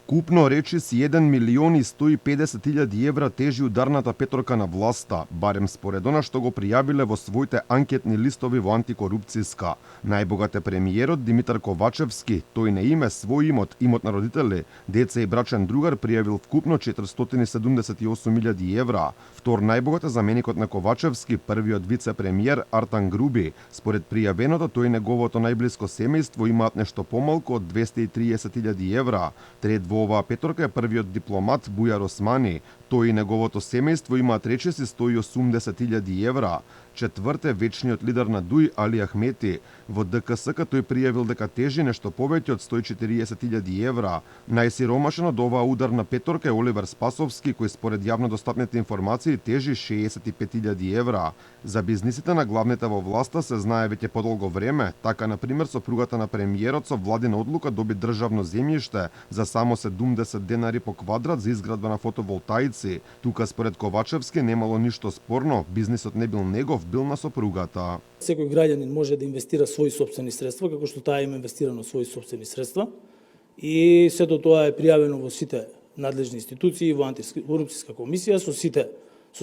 Вкупно речиси 1.150.000 евра тежи ударната петорка на власта, барем според она што го пријавиле во своите анкетни листови во антикорупцијска. Најбогат е премиерот Димитар Ковачевски, тој на име свој имот на родители, деца и брачен другар пријавил вкупно 478.000 евра. Втор најбогат е заменикот на Ковачевски, првиот вице-премиер Артан Груби. Според пријавеното, тој и неговото најблиско семејство имаат нешто помалку од 230.000 евра. Трет во оваа петорка е првиот дипломат Бујар Османи. Тој и неговото семејство имаат речиси 180.000 евра. Четврт е вечниот лидер на ДУИ Али Ахмети. Во ДКСК тој пријавил дека тежи нешто повеќе од 140.000 евра. Најсиромашен од оваа ударна петорка е Оливер Спасовски, кој според јавно достапните информации тежи 65.000 евра. За бизнисите на главните во власта се знае веќе подолго време. Така, например, сопругата на премиерот со владина одлука доби државно земјиште за само 70 денари по квадрат за изградба на фотоволтаици. Тука според Ковачевски немало ништо спорно, бизнисот не бил негов, бил на сопругата. Секој граѓанин може да инвестира своји сопствени средства, како што таа има инвестирано своји сопствени средства. И сето тоа е пријавено во сите надлежни институции, во антикорупцијска комисија, со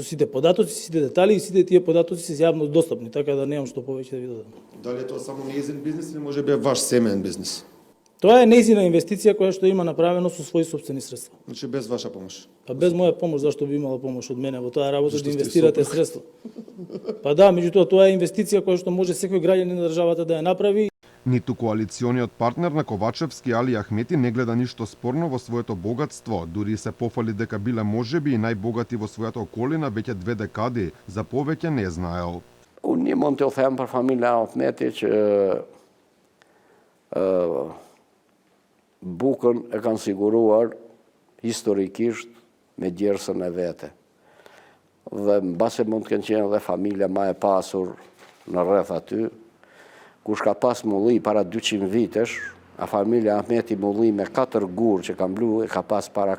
сите податоци, сите детали и сите тие податоци се јавно достапни, така да немам што повеќе да ви додам. Дали е тоа само нејзин бизнис или може би е ваш семеен бизнис? Тоа е нејзина инвестиција која што има направено со своји сопствени средства. Значи без ваша помош. Па без моја помош, зашто би имала помош од мене во таа работа да инвестирате средства? Па да, меѓутоа тоа е инвестиција која што може секој граѓанин на државата да ја направи. Ниту коалициониот партнер на Ковачевски Али Ахмети не гледа ништо спорно во своето богатство, дури се пофали дека биле можеби и најбогати во својата околина веќе 2 декади, за повеќе не знаел. Unë mund t'ju them për familja Ahmeti që bukën e kanë siguruar historikisht me djersën e vete. Dhe mbase mund të kenë qenë edhe familja ma e pasur në rreth aty, kush ka pas mulli para 200 vitesh, a familja Ahmeti mulli me 4 gur që kanë blu, e ka pas para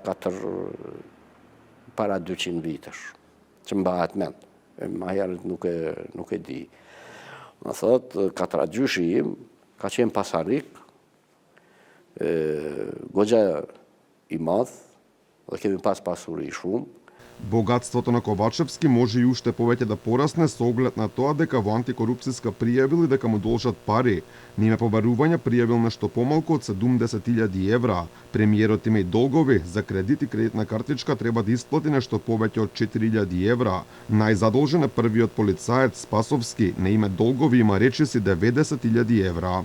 200 vitesh, që mbahet mend. Ma herët nuk e di. Më thot, katragjyshi im ka qenë pasarik, goxha i madh, dhe kemi pas pasuri shumë. Богатството на Ковачевски може и уште повеќе да порасне со оглед на тоа дека во антикорупцијска пријавил и дека му должат пари. Ниме побарување пријавил нешто помалку од 70.000 евра. Премиерот има и долгови, за кредит и кредитна картичка треба да исплати нешто повеќе од 4.000 евра. Најзадолжен е првиот полицаец Спасовски, на име долгови има речиси 90.000 евра.